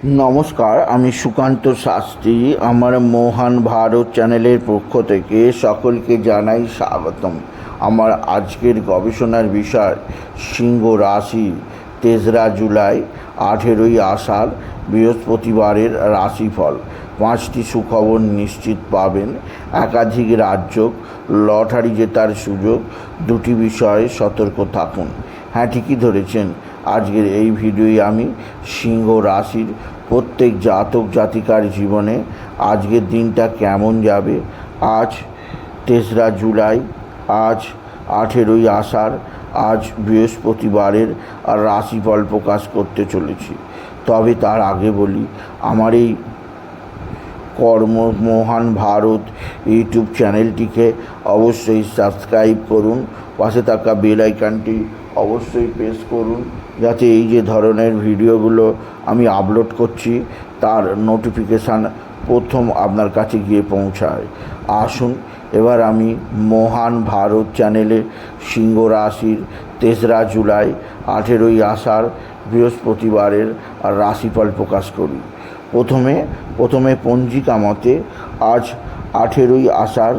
নমস্কার, আমি সুকান্ত শাস্ত্রী। আমার মহান ভারত চ্যানেলের পক্ষ থেকে সকলকে জানাই স্বাগতম। আমার আজকের গবেষণার বিষয় সিংহ রাশি, 3রা জুলাই, 18ই আষাঢ়, বৃহস্পতিবারের রাশিফল। 5টি সুখবর নিশ্চিত পাবেন, একাধিক রাজ্য, লটারি জেতার সুযোগ। 2টি বিষয়ে সতর্ক থাকুন। হ্যাঁ, ঠিকই ধরেছেন। আজকের এই ভিডিওয় আমি সিংহ রাশির প্রত্যেক জাতক জাতিকার জীবনে আজকের দিনটা কেমন যাবে, আজ 3রা জুলাই, আজ 18ই আষাঢ়, আজ বৃহস্পতিবারের রাশিফল প্রকাশ করতে চলেছি। তবে তার আগে বলি, আমার এই মহান ভারত ইউটিউব চ্যানেলটিকে অবশ্যই সাবস্ক্রাইব করুন, পাশে থাকা বেল আইকনটি অবশ্যই প্রেস করুন, যাতে এই যে ধরনের ভিডিওগুলো আমি আপলোড করছি তার নোটিফিকেশান প্রথম আপনার কাছে গিয়ে পৌঁছায়। আসুন এবার আমি মহান ভারত চ্যানেলে সিংহ রাশির 3রা জুলাই, 18ই আষাঢ়, বৃহস্পতিবারের রাশিফল প্রকাশ করি। প্রথমে পঞ্জিকা মতে আজ 18ই আষাঢ়,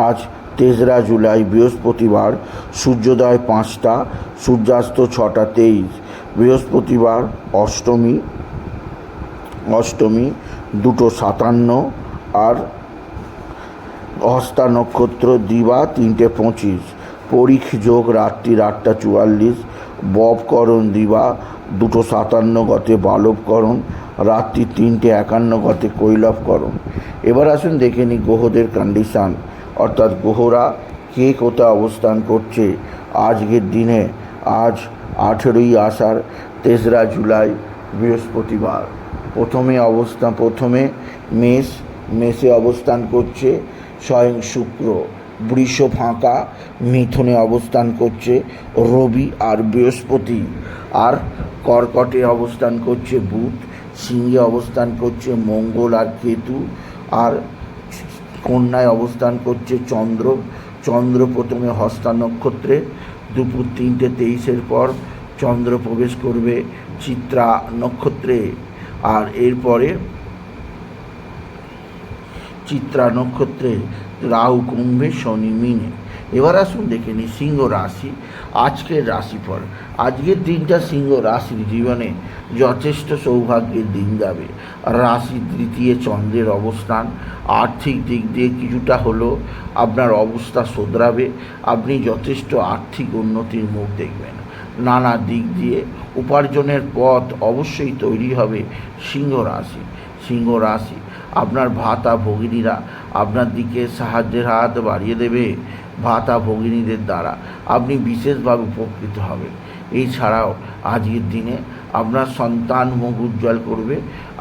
আজ 3রা জুলাই, বৃহস্পতিবার। সূর্যোদয় 5টা, সূর্যাস্ত 6টা23। বৃহস্পতিবার অষ্টমী 2:57, আর হস্তা নক্ষত্র দিবা 3টে25। পরীখ যোগ রাত্রি 8টা44। ববকরণ দিবা 2:57 গতে বালবকরণ, রাত্রি 3টে51 গতে কৈলবকরণ। এবার আসুন দেখে নিই গ্রহদের কন্ডিশান, অর্থাৎ গ্রহরা কে কোথায় অবস্থান করছে আজকের দিনে। আজ 18ই আষাঢ়, 3রা জুলাই, বৃহস্পতিবার। প্রথমে মেষে অবস্থান করছে স্বয়ং শুক্র। বৃষ ফাঁকা, মিথুনে অবস্থান করছে রবি আর বৃহস্পতি। আর কর্কটে অবস্থান করছে বুধ। সিংহে অবস্থান করছে মঙ্গল আর কেতু। আর কন্যায় অবস্থান করছে চন্দ্র প্রথমে হস্তা নক্ষত্রে। দুপুর 3টে23-এর পর চন্দ্র প্রবেশ করবে চিত্রা নক্ষত্রে, আর এরপরে চিত্রা নক্ষত্রে রাহু কুম্ভে, শনি মীনে। এবার আসুন দেখে নিই সিংহ রাশি আজকের রাশিফল। আজকের দিনটা সিংহ রাশির জীবনে যথেষ্ট সৌভাগ্যের দিন যাবে। রাশি 3য় চন্দ্রের অবস্থান আর্থিক দিক দিয়ে কিছুটা হলেও আপনার অবস্থা শোধরাবে। আপনি যথেষ্ট আর্থিক উন্নতির মুখ দেখবেন। নানা দিক দিয়ে উপার্জনের পথ অবশ্যই তৈরি হবে সিংহ রাশি। আপনার ভাতা ভগিনীরা আপনার দিকে সাহায্যের হাত বাড়িয়ে দেবে। ভাতা ভগিনীদের দ্বারা আপনি বিশেষভাবে উপকৃত হবেন। এছাড়াও আজকের দিনে আপনার সন্তান মুখ উজ্জ্বল করবে।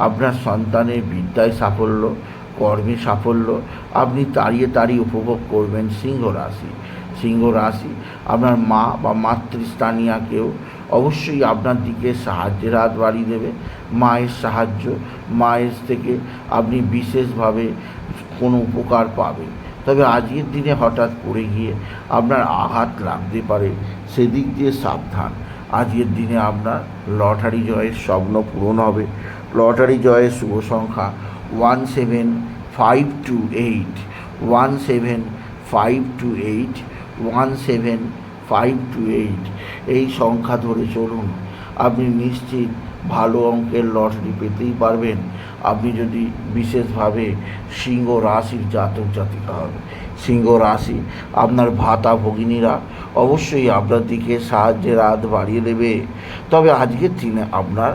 আপনার সন্তানের বিদ্যায় সাফল্য, কর্মে সাফল্য আপনি তাড়িয়ে উপভোগ করবেন। সিংহ রাশি আপনার মা বা মাতৃস্থানীয় কেউ অবশ্যই আপনার দিকে সাহায্যের হাত বাড়িয়ে দেবে। মায়ের থেকে আপনি বিশেষভাবে কোনো উপকার পাবেন। তবে আজকের দিনে হঠাৎ পড়ে গিয়ে আপনার আঘাত লাগতে পারে, সেদিক দিয়ে সাবধান। আজকের দিনে আপনার লটারি জয়ের স্বপ্ন পূরণ হবে। লটারি জয়ের শুভ সংখ্যা 17528, 17528, 17528। এই সংখ্যা ধরে চলুন, আপনি নিশ্চিত ভালো অঙ্কের লটারি পেতেই পারবেন। আপনি যদি বিশেষভাবে সিংহ রাশির জাতক জাতিকা হন। সিংহ রাশি আপনার ভাতা ভগিনীরা অবশ্যই আপনার দিকে সাহায্যের হাত বাড়িয়ে দেবে। তবে আজকের দিনে আপনার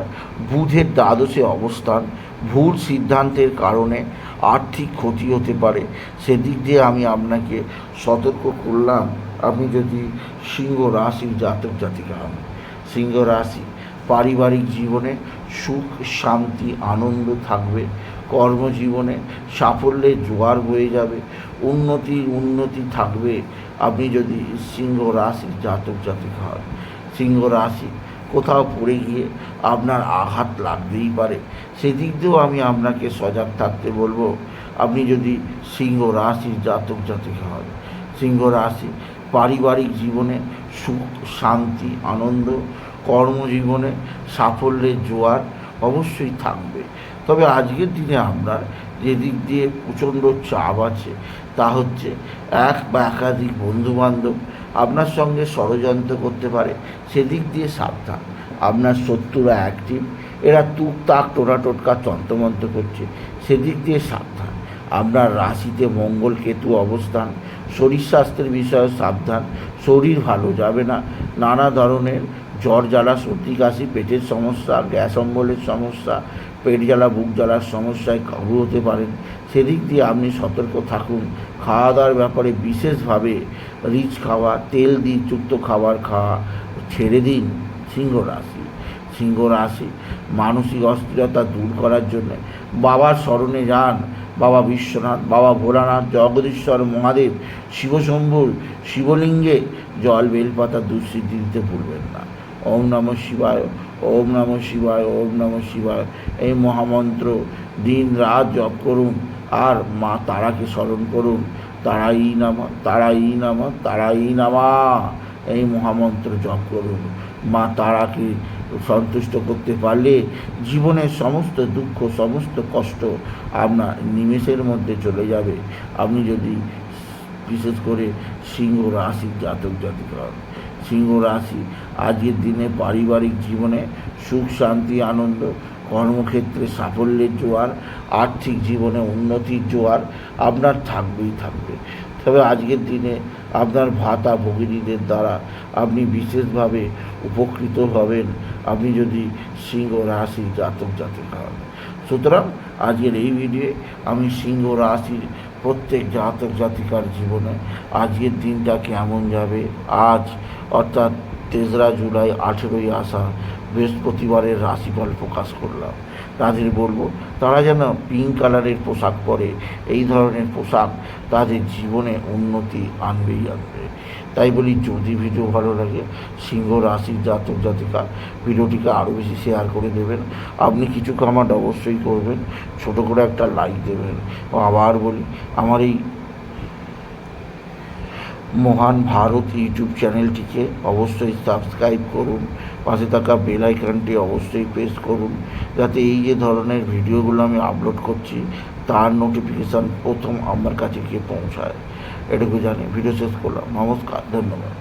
বুধের দ্বাদশে অবস্থান ভুল সিদ্ধান্তের কারণে আর্থিক ক্ষতি হতে পারে, সেদিক দিয়ে আমি আপনাকে সতর্ক করলাম। আপনি যদি সিংহ রাশির জাতক জাতিকা হন। সিংহ রাশি পারিবারিক জীবনে সুখ, শান্তি, আনন্দ থাকবে। কর্মজীবনে সাফল্যের জোয়ার বয়ে যাবে। উন্নতি থাকবে আপনি যদি সিংহ রাশির জাতক জাতিকা হন। সিংহ রাশি কোথাও পড়ে গিয়ে আপনার আঘাত লাগতেই পারে, সেদিক দিয়েও আমি আপনাকে সজাগ থাকতে বলবো। আপনি যদি সিংহ রাশির জাতক জাতিকা হন। সিংহ রাশি পারিবারিক জীবনে সুখ, শান্তি, আনন্দ, কর্মজীবনে সাফল্যের জোয়ার, অবশ্যই থাকবে। তবে আজকের দিনে আপনার যে দিক দিয়ে প্রচণ্ড চাপ আছে তা হচ্ছে এক বা একাধিক বন্ধুবান্ধব আপনার সঙ্গে ষড়যন্ত্র করতে পারে, সেদিক দিয়ে সাবধান। আপনার শত্রুরা অ্যাক্টিভ, এরা টুকটাক টোনা টোটকা তন্ত্রমন্ত্র করছে, সেদিক দিয়ে সাবধান। আপনার রাশিতে মঙ্গল কেতু অবস্থান, শরীর স্বাস্থ্যের বিষয়ে সাবধান। শরীর ভালো যাবে না, নানা ধরনের জ্বর জ্বালা, সর্দি কাশি, পেটের সমস্যা, গ্যাস অম্বলের সমস্যা, পেট জ্বালা, বুক জ্বালার সমস্যায় কাবু হতে পারেন, সেদিক দিয়ে আপনি সতর্ক থাকুন। খাওয়া দাওয়ার ব্যাপারে বিশেষভাবে রিচ খাওয়া, তেল দিয়ে যুক্ত খাবার খাওয়া ছেড়ে দিন। সিংহ রাশি মানসিক অস্থিরতা দূর করার জন্য বাবার স্মরণে যান। বাবা বিশ্বনাথ, বাবা ভোলানাথ, জগদীশ্বর মহাদেব, শিবশম্ভুর শিবলিঙ্গে জল বেলপাতা দুঃসিদ্ধি দিতে ভুলবেন না। ওম নমঃ শিবায়, ওম নমঃ শিবায়, ওম নমঃ শিবায় এই মহামন্ত্র দিন রাত জপ করুন। আর মা তারাকে স্মরণ করুন। তারাই নামা, তারাই নামা, তারাই নামা এই মহামন্ত্র জপ করুন। মা তারাকে সন্তুষ্ট করতে পারলে জীবনের সমস্ত দুঃখ, সমস্ত কষ্ট আপনার নিমেষের মধ্যে চলে যাবে। আপনি যদি বিশেষ করে সিংহ রাশির জাতক জাতিকা হন। সিংহ রাশি আজকের দিনে পারিবারিক জীবনে সুখ, শান্তি, আনন্দ, কর্মক্ষেত্রে সাফল্যের জোয়ার, আর্থিক জীবনে উন্নতির জোয়ার আপনার থাকবেই থাকবে। তবে আজকের দিনে আপনার ভাতা ভগিনীদের দ্বারা আপনি বিশেষভাবে উপকৃত হবেন, আপনি যদি সিংহ রাশির জাতক জাতিকা হন। সুতরাং আজকের এই ভিডিওয়ে আমি সিংহ রাশির প্রত্যেক জাতক জাতিকার জীবনে আজকের দিনটা কেমন যাবে, আজ অর্থাৎ 3রা জুলাই 18ই আষাঢ় বৃহস্পতিবারের রাশিফল প্রকাশ করলাম। তাদের বলবো তারা যেন পিঙ্ক কালারের পোশাক পরে। এই ধরনের পোশাক তাদের জীবনে উন্নতি আনবেই আনবে। তাই বলি, যদি ভিডিও ভালো লাগে সিংহ রাশির জাতক জাতিকা ভিডিওটিকে আরও বেশি শেয়ার করে দেবেন। আপনি কিছু কমেন্ট অবশ্যই করবেন, ছোট করে একটা লাইক দেবেন। আবার বলি, আমার এই মহান ভারত ইউটিউব চ্যানেলটিকে অবশ্যই সাবস্ক্রাইব করুন। পাশে থাকা বেল আইকনটি অবশ্যই প্রেস করুন, যাতে এই যে ধরনের ভিডিওগুলো আমি আপলোড করছি তার নোটিফিকেশান প্রথম আমার কাছে গিয়ে পৌঁছায়। এটুকু জানি ভিডিও শেষ করলাম। নমস্কার, ধন্যবাদ।